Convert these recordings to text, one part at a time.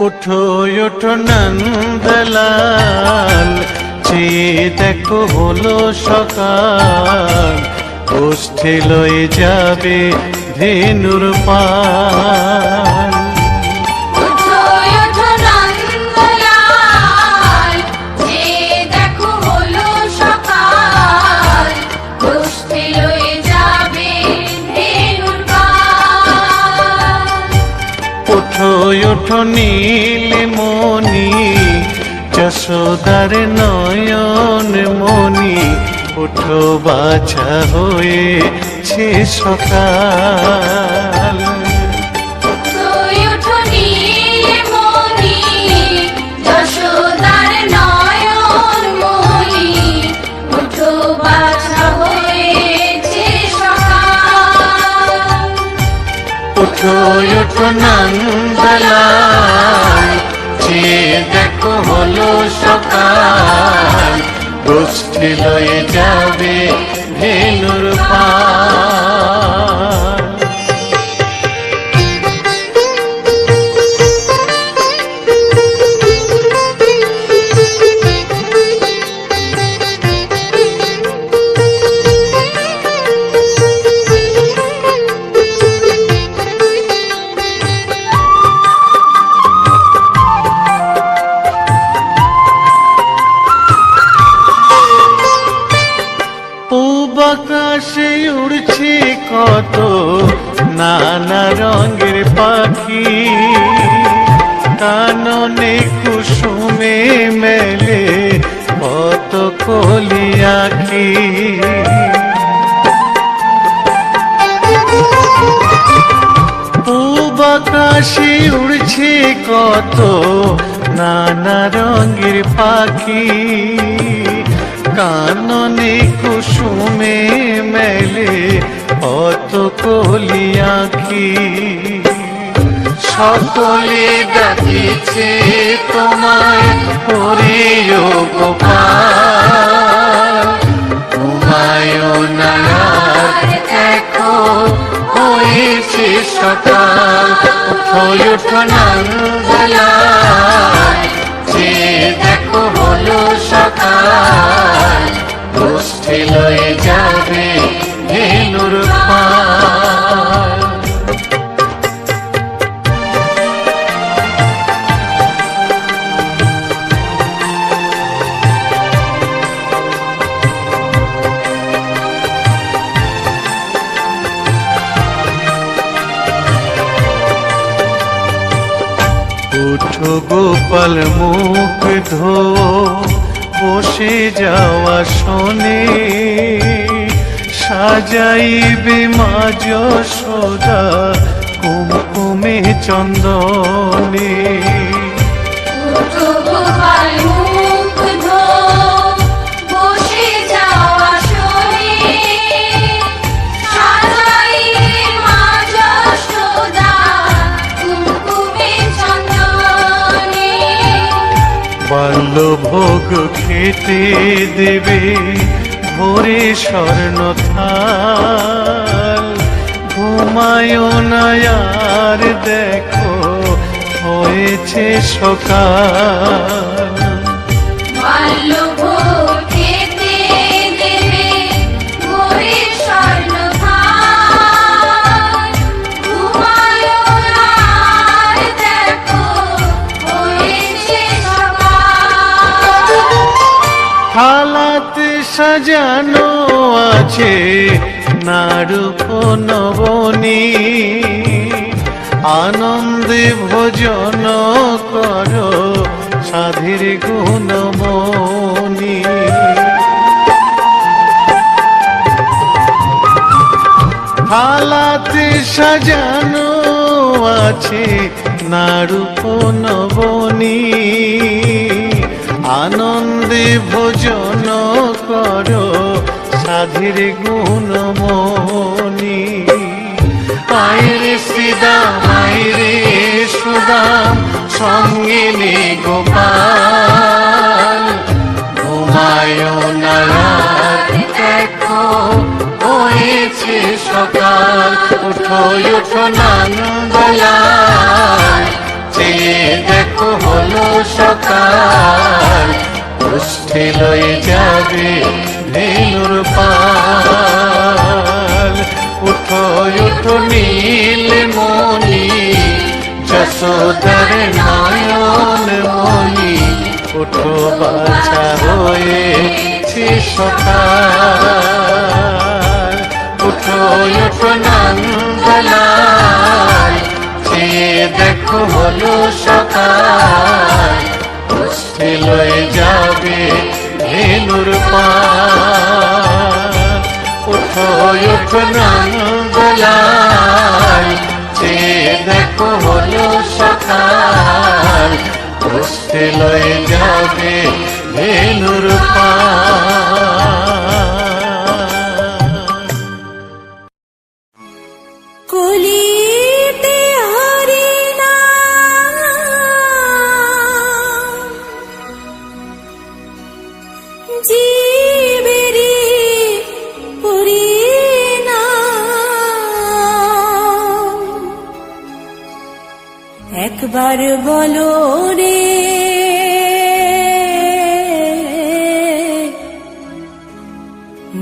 ওঠো ওঠো নন্দলাল, চেয়ে দেখো হলো সকাল, ওষ্ঠে লয়ে যাবে ধেনুর পাল। ওঠো নীলমণি যশোদার নয়ন মণি, ওঠো বাছা হয়েছে সকাল। উঠো উঠো নন্দলাল, চেয়ে দেখো হলো সকাল, গোষ্ঠী লয়ে যাবে ধেনুর পাল। আকাশে উড়ছে কত নানা রঙের পাখি, কাননে কুসুমে মেলে কত কলি আঁখি। পূব আকাশে উড়ছে কত নানা রঙের পাখি, কাননে কুসুমে মেলে অত কলি আঁখি। সকলে ডাকিছে তোমায় হরিও গোপাল, হুমায়ুন দেখো হয়েছে সকাল। উঠো উঠো নন্দলাল, যে দেখো হলো সকাল, গোষ্ঠী লয়ে যাবে ধেনুর পাল। উঠো গোপাল মুখ ধো, বসে যাওয়া শোনে, সাজাইবে মা যশোদা কুমকুমে চন্দনে। উঠো গোপাল মুখ ধো, বসে যাওয়া শোনে, সাজাইবে মা যশোদা কুমকুমে চন্দনে। বাল্যভোগ খেতে দেবে ভোরে স্বর্ণ থাল, হুমায়ুন আর দেখো হয়েছে সকাল। বাল্যভোগ খেতে দেবে ভোরে স্বর্ণ থাল, হুমায়ুন আর দেখো হয়েছে সকাল। থালাতে সাজানো আছে নারূপ নবনী, আনন্দে ভোজন করো সাধীর গুণমণি। থালাতে সাজানো আছে নারূপ নবনী, আনন্দে ভোজন করো সাধীর গুণমণি। আইরে শ্রীদাম আইরে সুদাম, সঙ্গে নে গোপাল, হুমায়ুন দেখো হয়েছে সকাল। উঠো উঠো নন্দলাল, চেয়ে দেখো হলো সকাল, গোষ্ঠী লয়ে যাবে ধেনুর পাল। উঠো উঠো নীলমণি, যশোদার নয়ন মণি, উঠো বাছা হয়েছে সকাল। উঠো উঠো নন্দলাল, চেয়ে দেখো হলো সকাল, গোষ্ঠী লয়ে যাবে ধেনুর পাল। উঠো উঠো নন্দলাল, চেয়ে দেখো হলো সকাল, গোষ্ঠী লয়ে যাবে ধেনুর পাল। কলিতে একবার বলো রে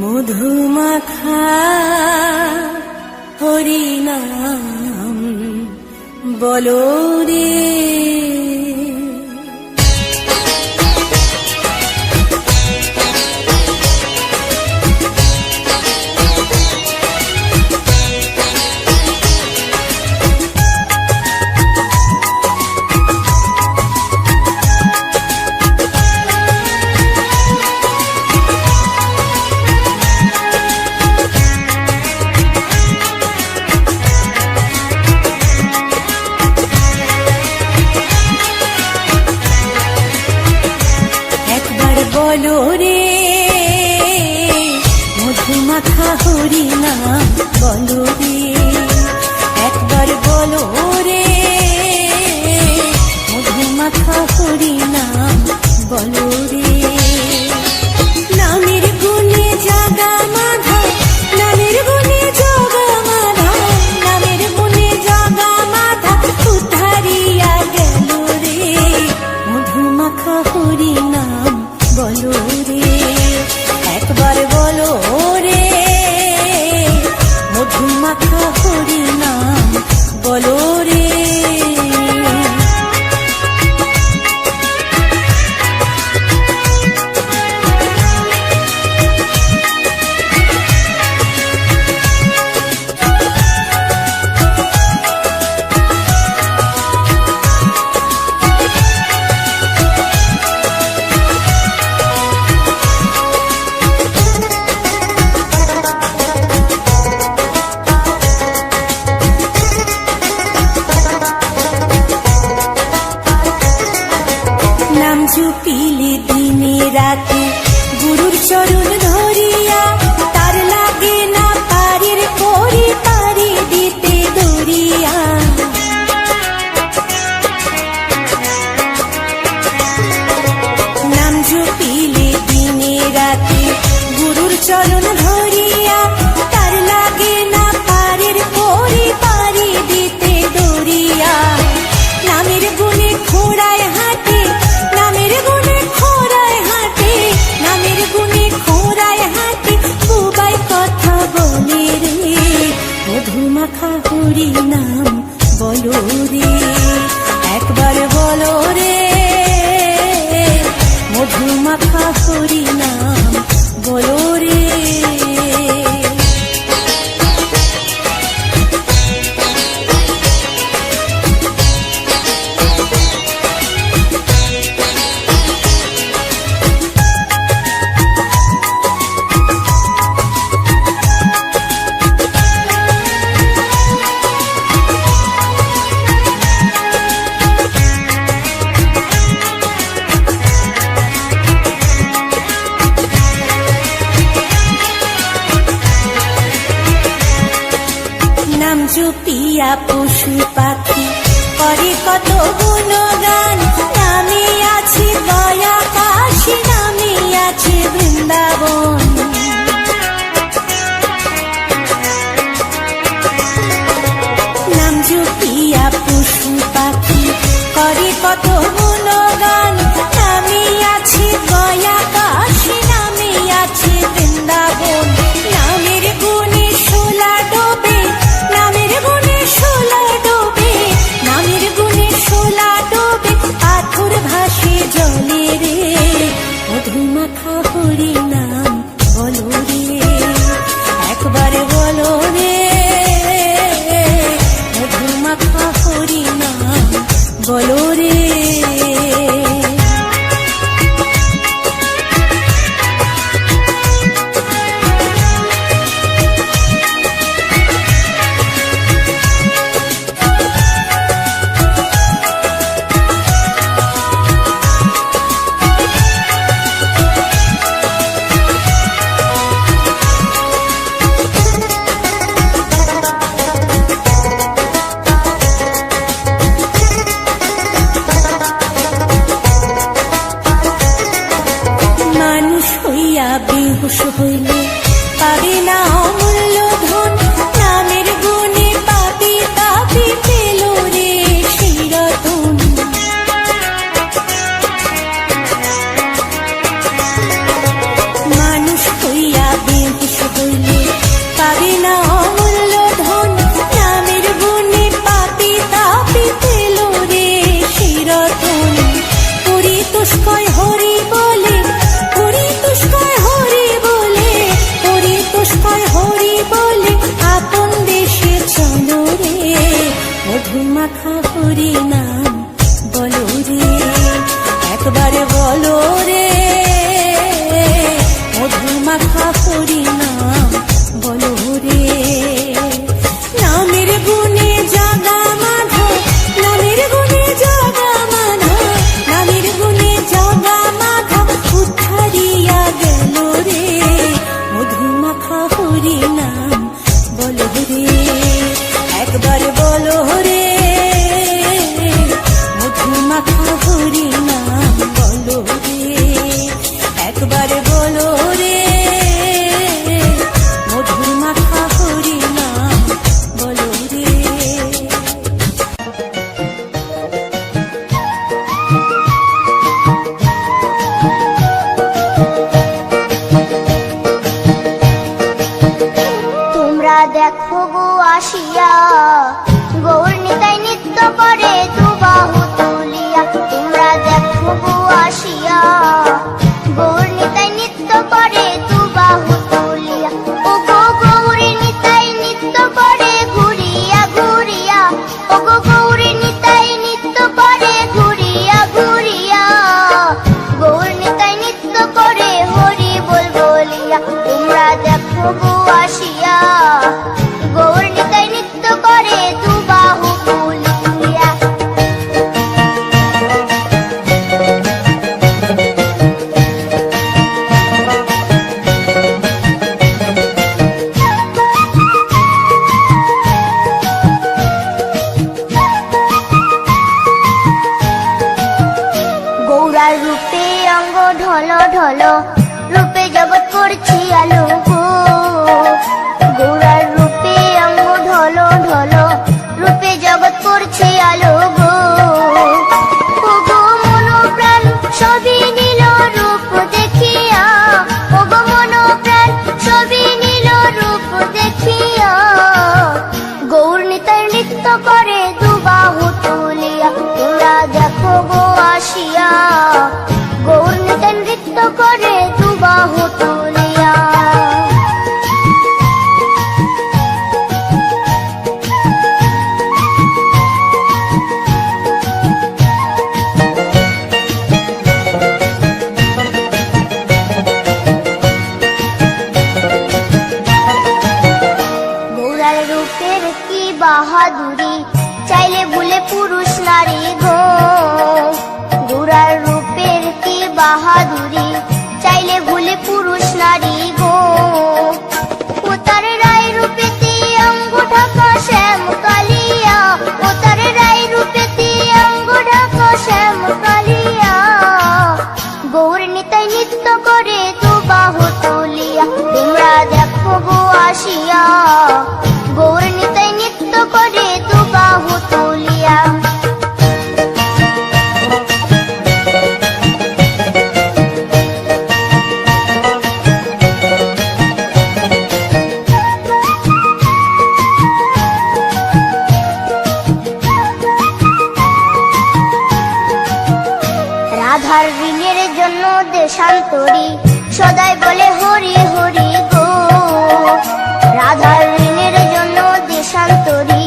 মধুমাখা হরিনাম বলো রে। বলো রে মধুমাখা হরিনাম বলো রে, একবার বলো রে মধুমাখা হরিনাম বলো রে। নামের গুণে জাগা মাধা, নামের গুণে জাগা মাধা, নামের গুণে জাগা মাধা উদ্ধারিয়া গেল রে মধুমাখা হরিনাম বলো রে, একবার বলো রে মধুমাখা হরিনাম বলো রে। নাম জপিলে দিনে রাতে গুরুর চরণ ধরিয়া, তার লাগে না পারের পরি পারি দিতে দরিয়া। নাম জপিলে দিনে রাতে গুরুর চরণ ধরিয়া, তার লাগে না পারের পরি পারি দিতে দরিয়া। নামের গুণে খোড়ায় হাতে, নামের গুণে খোড়ায় হাতে, নামের গুণে খোড়ায় হাতে বুবাই কথা বলে রে মধুমাখা হরিনাম বলো রে, একবার বলো রে মধুমাখা হরিনাম বলো রে। নাম জপিয়া পশু পাখি করে কত গুণগান, নামে আছে দয়া কাশী, নামে আছে বৃন্দাবন। নাম জপিয়া পশু পাখি করে কত গুণগান, নামে আছে দয়া কাশী, নামে আছে বৃন্দাবন। নামের গুণে শোলা ডোবে, নামের গুণে শোলা ডোবে, নামের গুণে শোলা ডোবে, পাথর ভাসে জলে রে মধুমাখা হরিনাম বলো রে, একবার বলো রে মধুমাখা হরিনাম বলো রে। মাখা হরি নাম বলো রে, একবারে বলো রে, মধু মাখা হরি নাম বলো রে। নামের গুণে জাগা মাধব, নামের গুণে জাগা মাধব, নামের গুণে জাগা মাধব উদ্ধারিয়া গেল রে, মধু মাখা হরি নাম বলো রে, একবার বলো রে, মধু মাখা হরি নাম বলো রে, একবার বলো রে, মধু মাখা হরি নাম বলো রে। তোমরা দেখো গো আসিয়া, গৌর নিতাই নৃত্য করে দুবাহু তুলিয়া। তোমরা দেখো গো আসিয়া, গৌর নিতাই নৃত্য করে দুবাহু তুলিয়া। ও গো গৌরী নিতাই নৃত্য করে ঘুরিয়া ঘুরিয়া, ও গো গৌরী নিতাই নৃত্য করে ঘুরিয়া ঘুরিয়া, গৌর নিতাই নৃত্য করে হরি বল বলিয়া। তোমরা দেখো গো আসিয়া, গৌর নিতাই নৃত্য করে দুবাহু তুলিয়া। গৌরার রূপে অঙ্গ ঢল ঢল, রূপে জগৎ করছি আলো গো। গৌরার রূপে অঙ্গ ঢল ঢল, রূপে জগৎ করছি আলো গো। ও গো মন প্রাণ সবই নীল রূপ দেখিয়া, ও গো মন প্রাণ সবই নীল রূপ দেখিয়া, গৌর নিতাই নৃত্য করে দুবাহু তুলিয়া। তোমরা দেখো গো আসিয়া, গৌর নিতাই নৃত্য করে দুবাহু তুলিয়া। গৌরার রূপের কি বাহাদুরি, চাইলে ভুলে পুরুষ নারী গো। গৌরার রূপের কি বাহাদুরি, চাইলে ভুলে পুরুষ নারী গো। ও তার রায় রূপেতে অঙ্গ ঢাকা শ্যাম কালিয়া, ও তার রায় রূপেতে অঙ্গ ঢাকা শ্যাম কালিয়া, গৌর নিতাই নৃত্য করে দুবাহু তুলিয়া। তোমরা দেখো গো আসিয়া, গৌর নিতাই নৃত্য করে দুবাহু তুলিয়া। রাধার ঋণের জন্য দেশান্তরী, সদাই বলে হরি হরি গো। রাধার ঋণের জন্য দেশান্তরী,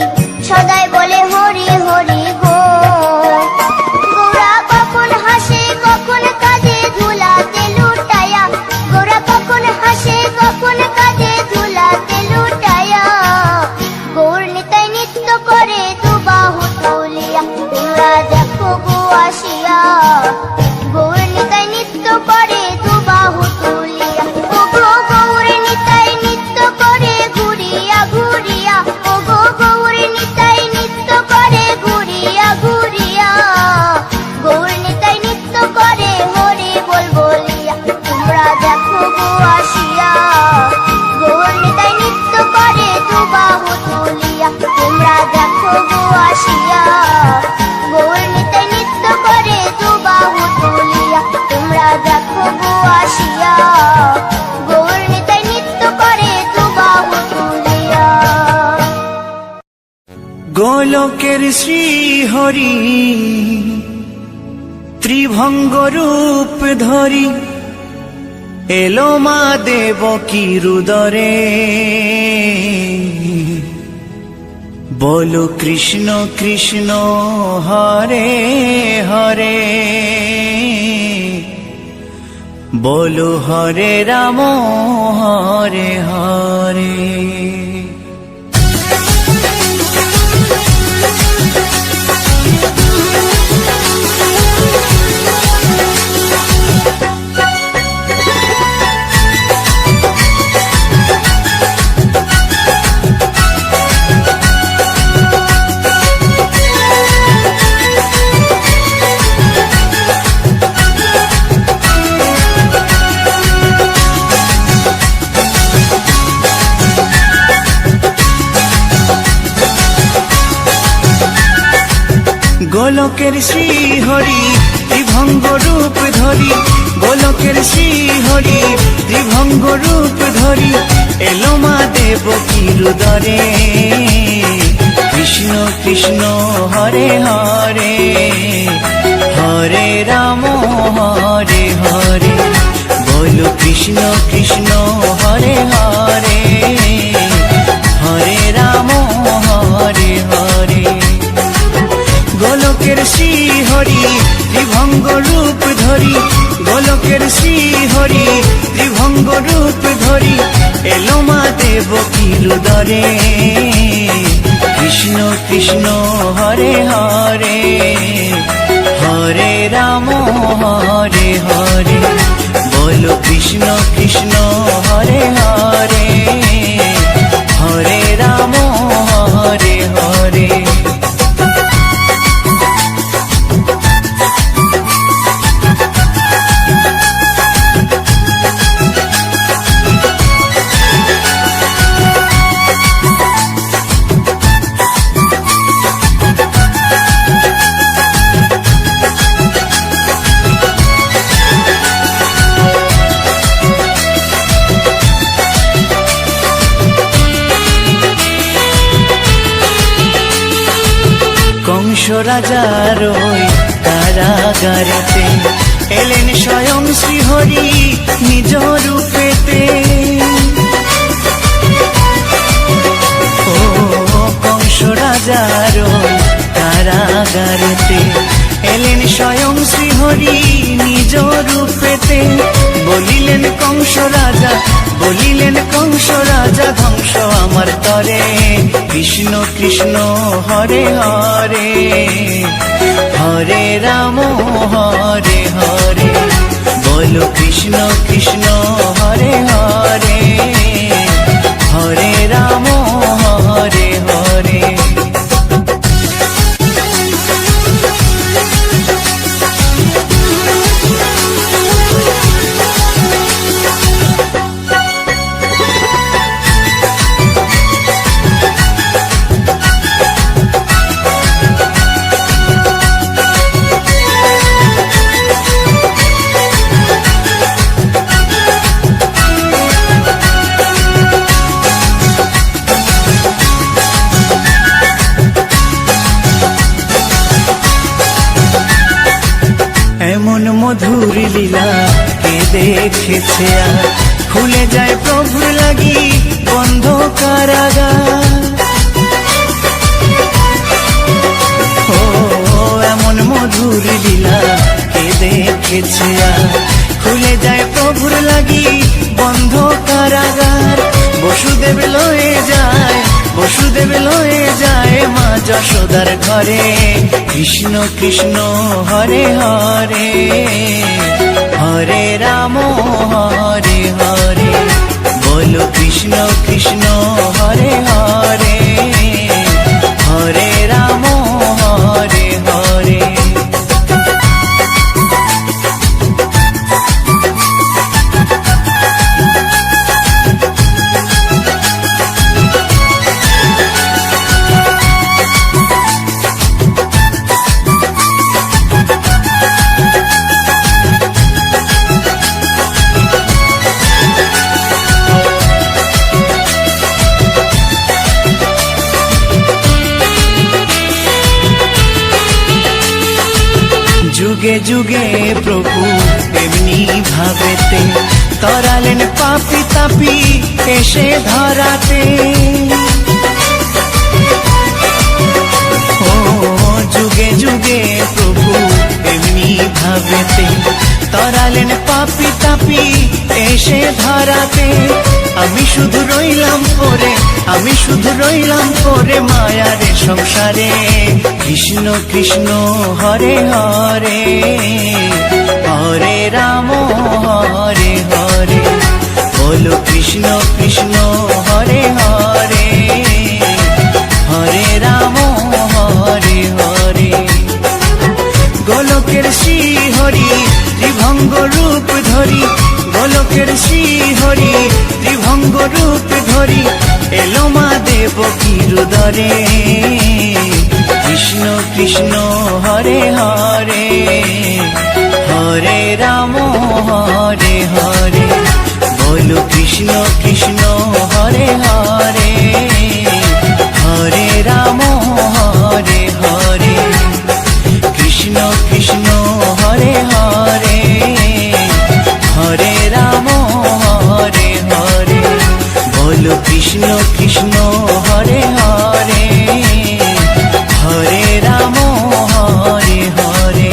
সদাই বলে হরি হরি গো। গোরা কখন হাসে কখন কাঁদে ধুলাতে লুটায়া, গোরা কখন হাসে কখন কাঁদে ধুলাতে লুটায়া, গৌর নিতাই নৃত্য করে দুবাহু তুলিয়া। তোমরা দেখো গো আসিয়া, গৌর নিতাই নৃত্য করে দুবাহু তুলিয়া। ও গো গৌর নিতাই নৃত্য করে ঘুরিয়া ঘুরিয়া, ও গো গৌর নিতাই নৃত্য করে ঘুরিয়া ঘুরিয়া, গৌর নিতাই নৃত্য করে হরি বল বলিয়া। তোমরা দেখো গো আসিয়া, গৌর নিতাই নৃত্য করে দুবাহু তুলিয়া। তোমরা দেখো গো আসিয়া, গৌর নিতাই নৃত্য করে দুবাহু তুলিয়া। তোমরা দেখো গো আসিয়া, গৌর নিতাই নৃত্য করে দুবাহু তুলিয়া। গোলকের শ্রী হরি ত্রিভঙ্গ রূপ ধরি, এলো মা দেবকী রুদরে, বলো কৃষ্ণ কৃষ্ণ হরে হরে, বলো হরে রাম হরে হরে। গোলকের শ্রী হরি ত্রিভঙ্গ রূপ ধরি, গোলকের শ্রী হরি ত্রিভঙ্গ রূপ ধরি, এলো মা দেবকীর উদরে। কৃষ্ণ কৃষ্ণ হরে হরে, হরে রাম হরে হরে, বলো কৃষ্ণ কৃষ্ণ হরে হরে, হরে রাম হরে হরে। গোলকের শ্রী হরি ত্রিভঙ্গ রূপ ধরি, গোলকের শ্রী হরি ত্রিভঙ্গ রূপ ধরি, এলো মা দেবকীর উদরে। কৃষ্ণ কৃষ্ণ হরে হরে, হরে রাম হরে হরে, বলো কৃষ্ণ কৃষ্ণ হরে হরে, হরে রাম হরে হরে। কংস রাজার ওই কারাগারেতে এলেন স্বয়ং শ্রীহরি নিজ রূপেতে। ও কংস রাজার ওই কারাগারেতে এলেন স্বয়ং শ্রীহরি নিজ রূপেতে। বলিলেন কংস রাজা, বলিলেন কংস রাজা, ধ্বংস আমার তরে। কৃষ্ণ কৃষ্ণ হরে হরে, হরে রাম হরে হরে, বলো কৃষ্ণ কৃষ্ণ হরে হরে, হরে রাম হরে হরে। এমন মধুর লীলা কে দেখেছে আর, খুলে যায় প্রভুর লাগি বন্ধ কারাগার। ও এমন মধুর লীলা কে দেখেছে আর, খুলে যায় প্রভুর লাগি বন্ধ কারাগার। বসুদেব লয়ে যায়, বসুদেব লয়ে যায় মা যশোদার ঘরে। কৃষ্ণ কৃষ্ণ হরে হরে, হরে রাম হরে হরে, বলো কৃষ্ণ কৃষ্ণ হরে হরে, হরে রাম হরে হরে। যুগে যুগে প্রভু এমনি ভাবেতে তরালেন পাপি তাপি এসে ধরাতে। শুধু রইলাম পরে, আমি শুধু রইলাম পরে মায়ারে সংসারে। কৃষ্ণ কৃষ্ণ হরে হরে, হরে রাম হরে হরে, বলো কৃষ্ণ কৃষ্ণ হরে হরে, হরে রাম হরে হরে। গোলকের শ্রীহরি ত্রিভঙ্গ রূপ ধরি, গোলকের শ্রীহরি ত্রিভঙ্গ রূপ ধরি, এলো মা দেবকীর উদরে। কৃষ্ণ কৃষ্ণ হরে হরে, হরে রাম হরে হরে, বলো কৃষ্ণ কৃষ্ণ হরে হরে, হরে রাম হরে হরে। কৃষ্ণ কৃষ্ণ হরে হরে, হরে রাম হরে হরে, বলো কৃষ্ণ কৃষ্ণ হরে হরে, হরে রাম হরে হরে।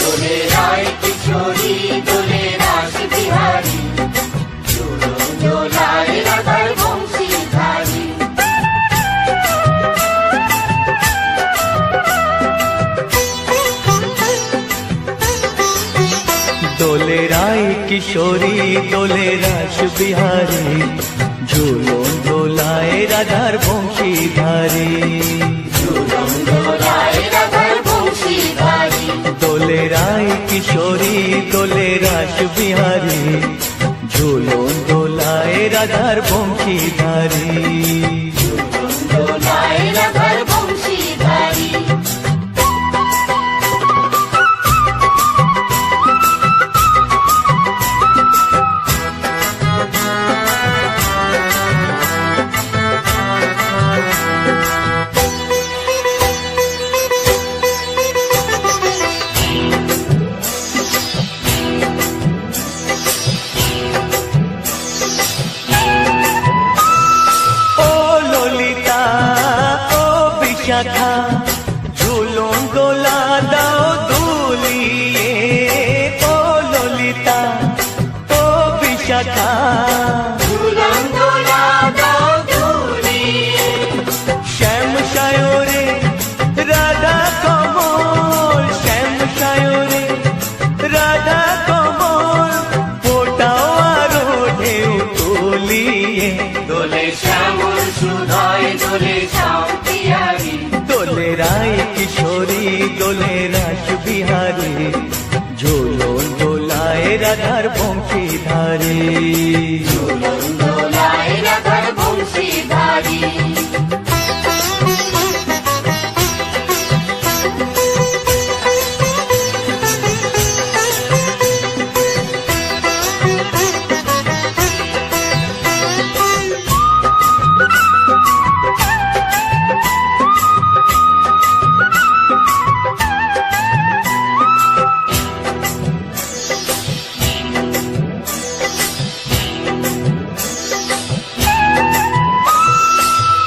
দোলে রায় কিশোরী দোলে রাস বিহারী, দোলায় রাধার বংশীধারী। দোলে রায় কিশোরী দোলে রাস বিহারী, ঝুলন দোলায় রাধার বংশীধারী। দোলায় রাধার বংশীধারী, দোলে রায় কিশোরী দোলে রাস বিহারী, ঝুলন দোলায় রাধার বংশীধারী। দোলায় রাধার বংশীধারী। ও ললিতা ও বিশাখা, ঝুলন দোলা দাও দুলিয়ে। ও ললিতা ও বিশাখা, ঝুলন দোলা দাও দুলিয়ে। শ্যাম সায়রে রাধা কমল, শ্যাম সায়রে রাধা কমল, ফোটাও আরো ঢেউ তুলিয়ে। দোলে শ্যামল সুধায় দোলে শ্যাম পিয়ারী, দোলে রায় কিশোরী দোলে রাস বিহারী, ঝুলন দোলায় রাধার বংশীধারী। দোলায় রাধার বংশীধারী।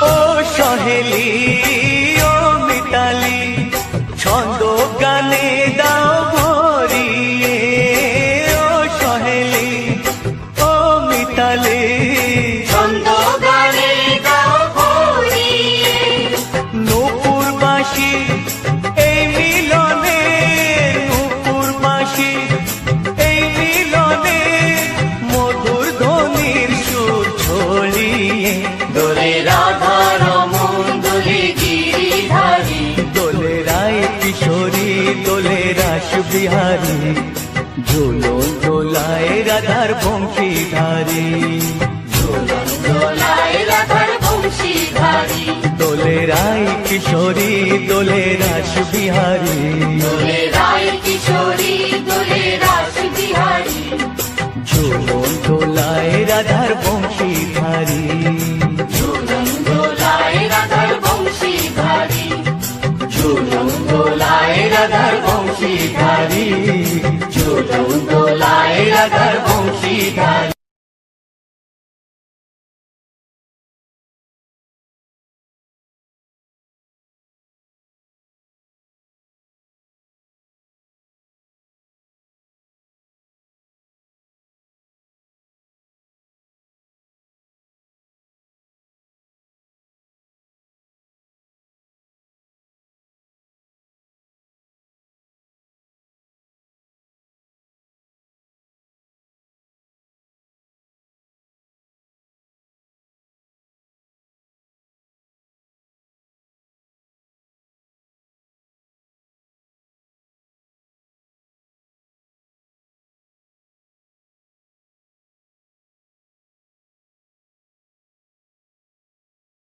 ও সহেলি ও মিতালি, ছন্দ গানে দাও ভরিয়ে। ও সহেলি ও মিতালি, ছন্দ গানে দাও ভরিয়ে। নূপুর বাঁশি এই মিলনে, নূপুর বাঁশি এই মিলনে, মধুর ধ্বনির সুর ছড়িয়ে। দোলে রাধা রমন দোলে গিরিধারী, দোলে রায় কিশোরী দোলে রাস বিহারী, ঝুলন দোলায় রাধার বংশীধারী। দোলায় রাধার বংশীধারী। দোলে দোলে রায় কিশোরী দোলে রাস বিহারী দোলে রায় কিশোরী দোলে রাস বিহারী